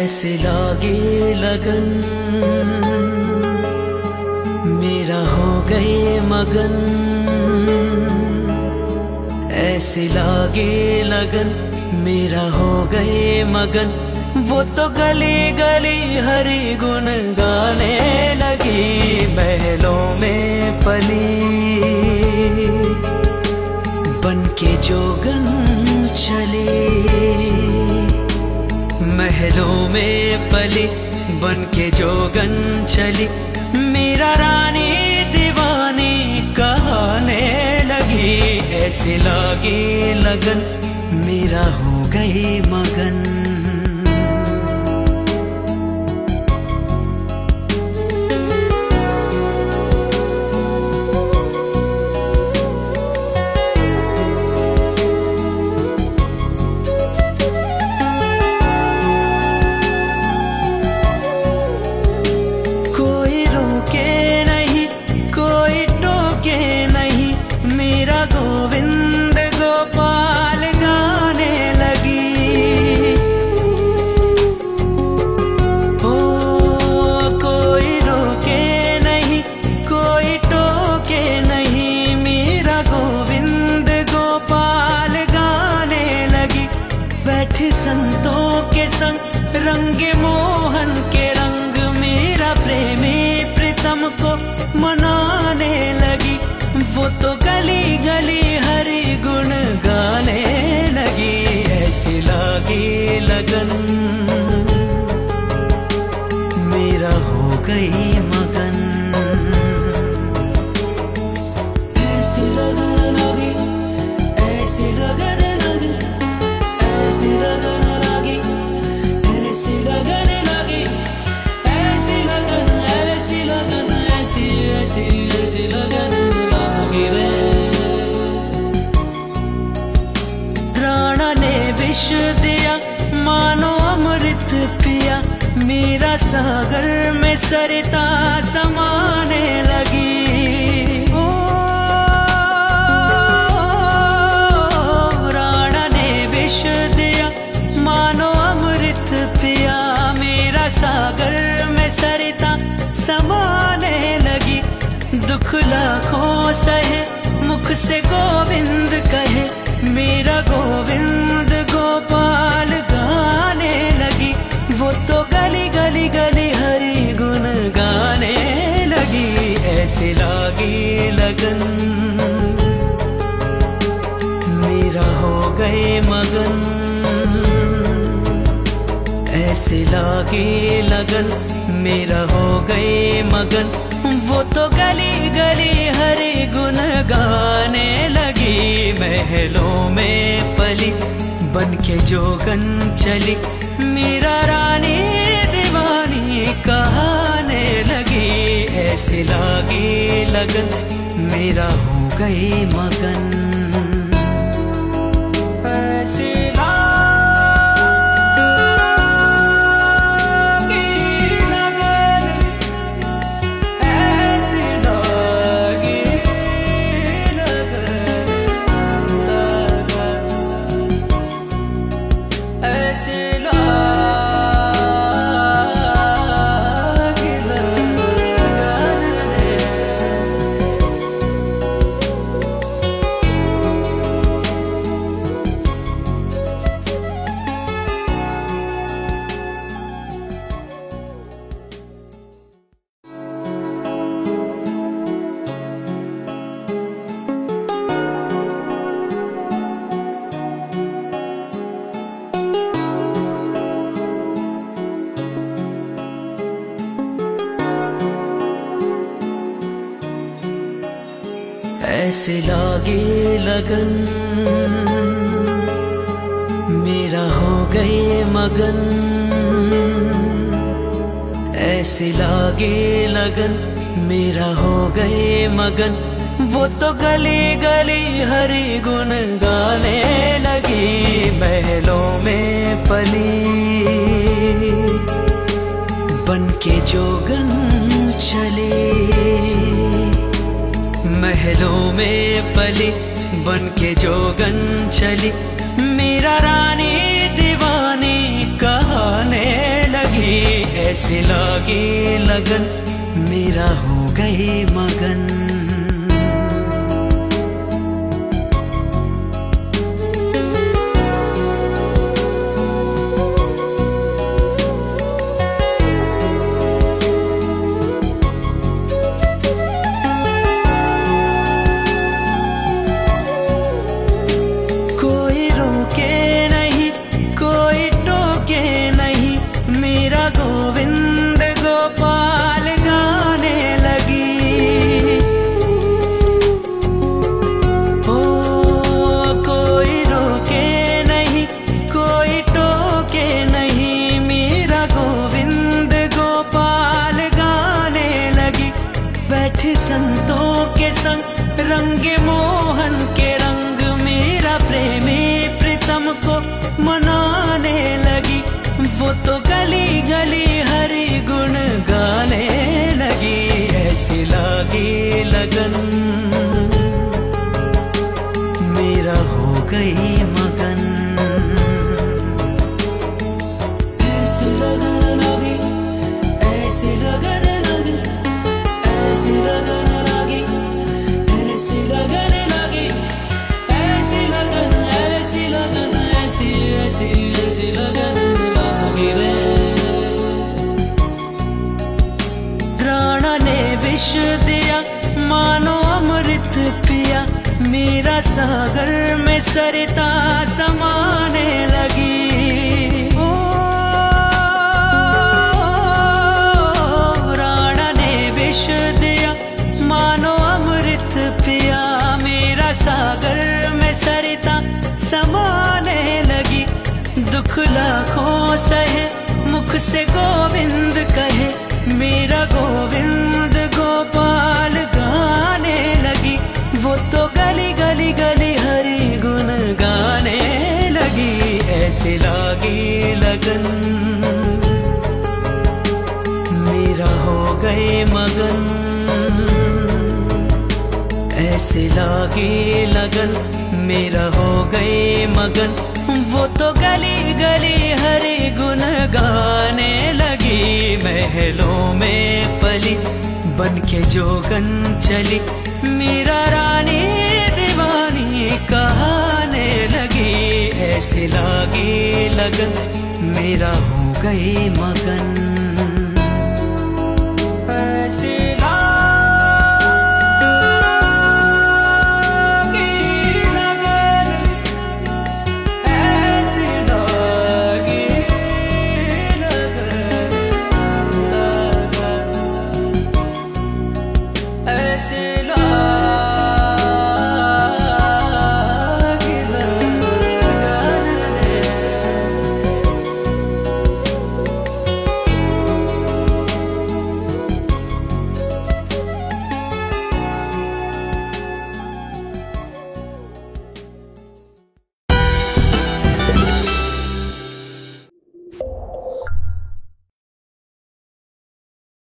ऐसे लागे लगन मेरा हो गए मगन, ऐसे लागे लगन मेरा हो गए मगन। वो तो गली गली हरि गुण गाने लगी, महलों में पली बन के जोगन चली, महलों में पली बन के जोगन चली। मेरा रानी दीवानी कहाने लगी, ऐसे लागी लगन मेरा हो गई मगन। गोविंद गोपाल गाने लगी, ओ कोई रोके नहीं कोई टोके नहीं, मेरा गोविंद गोपाल गाने लगी। बैठे संतों के संग रंगे मोहन के रंग, मेरा प्रेमी प्रीतम को मनाने लगी। वो तो गली गली हरि गुण गाने लगी, ऐसे लागी लगन मेरा हो गई मगन। ऐसी लगन लगी, ऐसी लगन लगी, ऐसी लगन लगी, ऐसी लगन लगी, ऐसी लगन, ऐसी लगन, ऐसी ऐसी ऐसी लगन। राणा ने विष दिया मानो अमृत पिया, मेरा सागर में सरिता समाने लगी। ओ राणा ने विष दिया मानो अमृत पिया, मेरा सागर में सरिता समाने लगी। दुख लाखों सहे मुख से गोविंद कहे, मेरा गोविंद गोपाल गाने लगी। वो तो गली गली गली हरि गुण गाने लगी, ऐसे लागी लगन मेरा हो गए मगन। ऐसे लागी लगन मेरा हो गए मगन। वो तो गली गली हरि गुण गाने लगी, महलों में पली बन के जोगन चली। मेरा रानी दीवानी कहाने लगी, ऐसे लागी लगन मेरा हो गई मगन। ऐसे लागे लगन मेरा हो गए मगन, ऐसे लागे लगन मेरा हो गए मगन। वो तो गली गली हरि गुण गाने लगी, महलों में पली बन के जोगन चली, महलों में पली बन के जोगन चली। मेरा रानी दीवानी कहाने लगी, ऐसे लागे लगन मेरा हो गए मगन। कोई रोके नहीं कोई टोके नहीं, मेरा गोविंद गोपाल गाने लगी। ओ कोई रोके नहीं कोई टोके नहीं, मेरा गोविंद गोपाल गाने लगी। बैठे संतों के संग रंगे मोहन के रंग, मेरा प्रेमी प्रीतम को मनाने लगी। वो तो गली गली हरि गुण गाने लगी। ऐसे लागे लगन मेरा हो गई मगन। ऐसे लगन लगी ऐसे लगन लगी ऐसे लगन लगी ऐसे लगन लगी ऐसी लगन ऐसी लगन ऐसी ऐसी ऐसी लगन लगी रे। प्राणा ने विष दिया मानो अमृत पिया, मेरा सागर में सरिता समाने लगी। ओ प्राणा ने विष दिया मानो अमृत पिया, मेरा सागर में सरिता समाने लगी। दुख लाखों सहे मुख से गोविंद कहे, मेरा गोविंद गोपाल गाने लगी। वो तो गली गली गली हरि गुण गाने लगी। ऐसे लागे लगन मेरा हो गए मगन। ऐसे लागे लगन मेरा हो गए मगन। वो तो गली गली हरि गुण गाने लगी। महलों में पली बन के जोगन चली, मेरा रानी दीवानी कहाने लगी। ऐसे लागे लगन मेरा हो गए मगन।